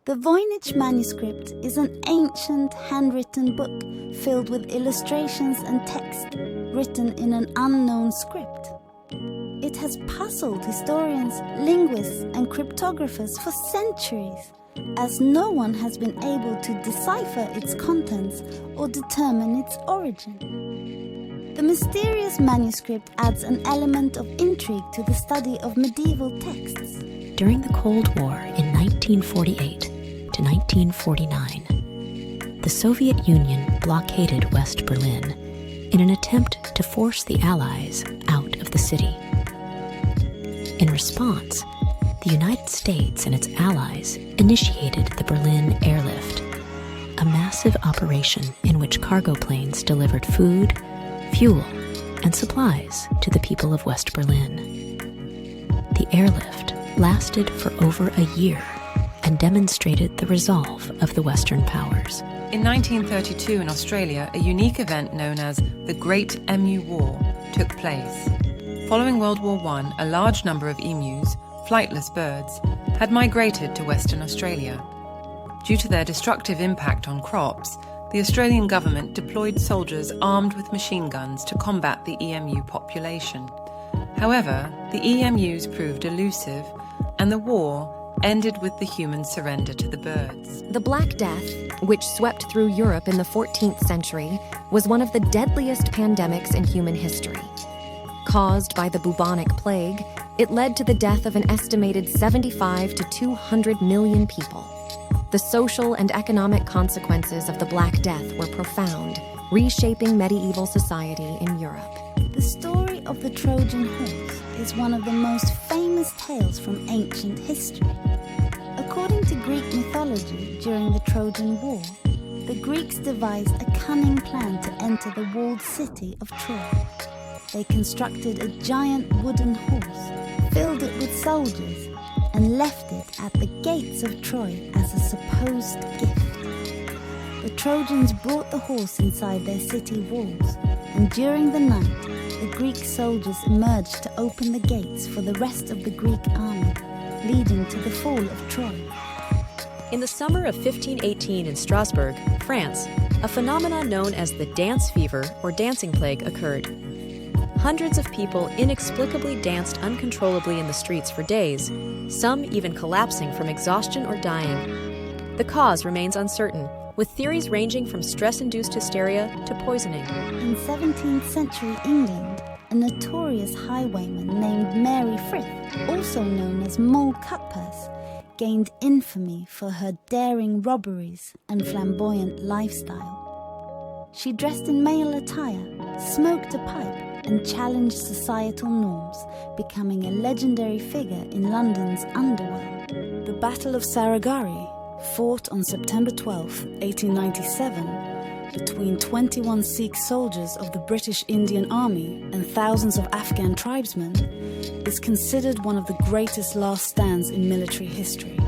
The Voynich manuscript is an ancient handwritten book filled with illustrations and text written in an unknown script. It has puzzled historians, linguists and cryptographers for centuries, as no one has been able to decipher its contents or determine its origin. The mysterious manuscript adds an element of intrigue to the study of medieval texts. During the Cold War in 1948 to 1949, the Soviet Union blockaded West Berlin in an attempt to force the Allies out of the city. In response, the United States and its allies initiated the Berlin Airlift, a massive operation in which cargo planes delivered food, fuel, and supplies to the people of West Berlin. The airlift lasted for over a year and demonstrated the resolve of the Western powers. In 1932 in Australia, a unique event known as the Great Emu War took place. Following World War I, a large number of emus, flightless birds, had migrated to Western Australia. Due to their destructive impact on crops, the Australian government deployed soldiers armed with machine guns to combat the emu population. However, the emus proved elusive, and the war ended with the human surrender to the birds. The Black Death, which swept through Europe in the 14th century, was one of the deadliest pandemics in human history. Caused by the bubonic plague, it led to the death of an estimated 75 to 200 million people. The social and economic consequences of the Black Death were profound, reshaping medieval society in Europe. The story of the Trojan horse is one of the most famous tales from ancient history. According to Greek mythology, during the Trojan War, the Greeks devised a cunning plan to enter the walled city of Troy. They constructed a giant wooden horse, filled it with soldiers, and left it at the gates of Troy as a supposed gift. The Trojans brought the horse inside their city walls, and during the night, the Greek soldiers emerged to open the gates for the rest of the Greek army, leading to the fall of Troy. In the summer of 1518 in Strasbourg, France, a phenomenon known as the dance fever or dancing plague occurred. Hundreds of people inexplicably danced uncontrollably in the streets for days, some even collapsing from exhaustion or dying. The cause remains uncertain, with theories ranging from stress-induced hysteria to poisoning. In 17th century England, a notorious highwayman named Mary Frith, also known as Moll Cutpurse, gained infamy for her daring robberies and flamboyant lifestyle. She dressed in male attire, smoked a pipe, and challenged societal norms, becoming a legendary figure in London's underworld. The Battle of Saragari, fought on September 12, 1897, between 21 Sikh soldiers of the British Indian Army and thousands of Afghan tribesmen, is considered one of the greatest last stands in military history.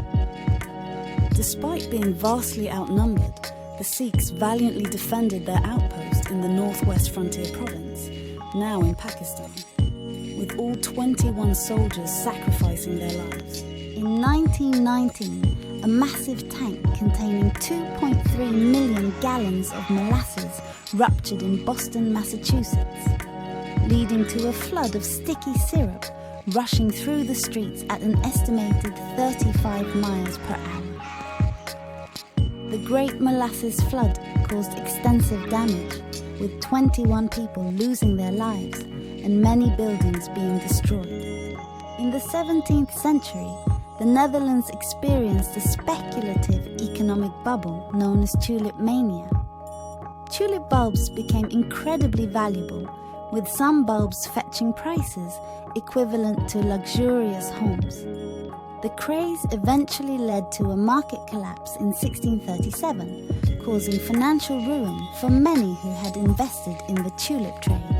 Despite being vastly outnumbered, the Sikhs valiantly defended their outpost in the northwest frontier province, now in Pakistan, with all 21 soldiers sacrificing their lives. In 1919, a massive tank containing 2.3 million gallons of molasses ruptured in Boston, Massachusetts, leading to a flood of sticky syrup rushing through the streets at an estimated 35 miles per hour. The Great Molasses Flood caused extensive damage, with 21 people losing their lives and many buildings being destroyed. In the 17th century, the Netherlands experienced a speculative economic bubble known as tulip mania. Tulip bulbs became incredibly valuable, with some bulbs fetching prices equivalent to luxurious homes. The craze eventually led to a market collapse in 1637, causing financial ruin for many who had invested in the tulip trade.